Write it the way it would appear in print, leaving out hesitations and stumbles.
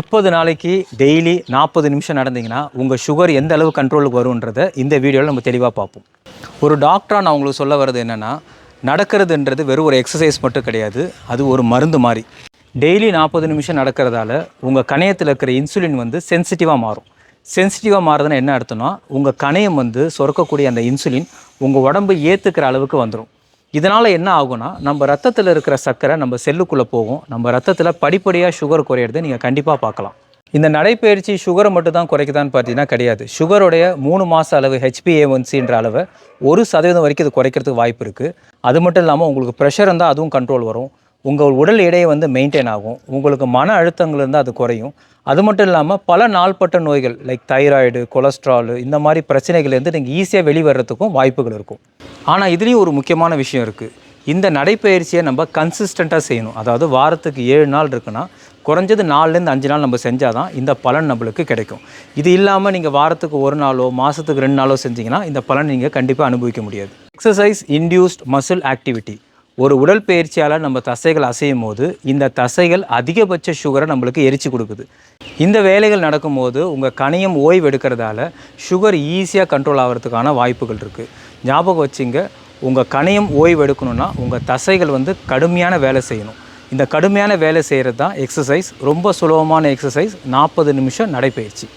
30 நாளைக்கு டெய்லி 40 நிமிஷம் நடந்தீங்கன்னா உங்கள் சுகர் எந்த அளவு கண்ட்ரோலுக்கு வரும்ன்றதை இந்த வீடியோவில் நம்ம தெளிவாக பார்ப்போம். ஒரு டாக்டராக நான் உங்களுக்கு சொல்ல வர்றது என்னென்னா, நடக்கிறதுன்றது வெறும் ஒரு எக்ஸசைஸ் மட்டும் கிடையாது, அது ஒரு மருந்து மாதிரி. டெய்லி 40 நிமிஷம் நடக்கிறதால உங்கள் கணையத்தில் இருக்கிற இன்சுலின் வந்து சென்சிட்டிவாக மாறும். சென்சிட்டிவாக மாறுதுன்னா என்ன அர்த்தம்னா, உங்கள் கணையம் வந்து சுரக்கக்கூடிய அந்த இன்சுலின் உங்கள் உடம்பு ஏற்றுக்கிற அளவுக்கு வந்துடும். இதனால் என்ன ஆகும்னா, நம்ம ரத்தத்தில் இருக்கிற சர்க்கரை நம்ம செல்லுக்குள்ளே போகும். நம்ம ரத்தத்தில் படிப்படியாக சுகர் குறையிறதை நீங்கள் கண்டிப்பாக பார்க்கலாம். இந்த நடைப்பயிற்சி சுகரை மட்டும் தான் குறைக்குதான்னு பார்த்தீங்கன்னா கிடையாது. சுகருடைய 3 மாத அளவு HbA1cன்ற அளவை 1% வரைக்கும் இது குறைக்கிறதுக்கு வாய்ப்பு இருக்குது. அது மட்டும் இல்லாமல் உங்களுக்கு ப்ரெஷர் இருந்தால் அதுவும் கண்ட்ரோல் வரும். உங்கள் உடல் எடையை வந்து மெயின்டைன் ஆகும். உங்களுக்கு மன அழுத்தங்கள் இருந்தால் அது குறையும். அது மட்டும் இல்லாமல் பல நாள்பட்ட நோய்கள் லைக் தைராய்டு, கொலஸ்ட்ரால் இந்த மாதிரி பிரச்சனைகள்லேருந்து நீங்கள் ஈஸியாக வெளிவரத்துக்கும் வாய்ப்புகள் இருக்கும். ஆனால் இதுலேயும் ஒரு முக்கியமான விஷயம் இருக்குது. இந்த நடைப்பயிற்சியை நம்ம கன்சிஸ்டண்ட்டாக செய்யணும். அதாவது வாரத்துக்கு 7 நாள் இருக்குன்னா குறைஞ்சது 4லேருந்து 5 நாள் நம்ம செஞ்சால் தான் இந்த பலன் நம்மளுக்கு கிடைக்கும். இது இல்லாமல் நீங்கள் வாரத்துக்கு 1 நாளோ மாதத்துக்கு 2 நாளோ செஞ்சிங்கன்னா இந்த பலன் நீங்கள் கண்டிப்பாக அனுபவிக்க முடியாது. Exercise induced muscle activity. ஒரு உடற்பயிற்சியால் நம்ம தசைகள் அசையும் போது இந்த தசைகள் அதிகபட்ச சுகரை நம்மளுக்கு எரிச்சு கொடுக்குது. இந்த வேலைகள் நடக்கும்போது உங்கள் கணையம் ஓய்வு எடுக்கிறதால சுகர் ஈஸியாக கண்ட்ரோல் ஆகிறதுக்கான வாய்ப்புகள் இருக்குது. ஞாபகம் வச்சுங்க, உங்கள் கணையம் ஓய்வு எடுக்கணும்னா உங்கள் தசைகள் வந்து கடுமையான வேலை செய்யணும். இந்த கடுமையான வேலை செய்கிறது தான் எக்ஸசைஸ். ரொம்ப சுலபமான எக்ஸசைஸ் 40 நிமிஷம் நடைப்பயிற்சி.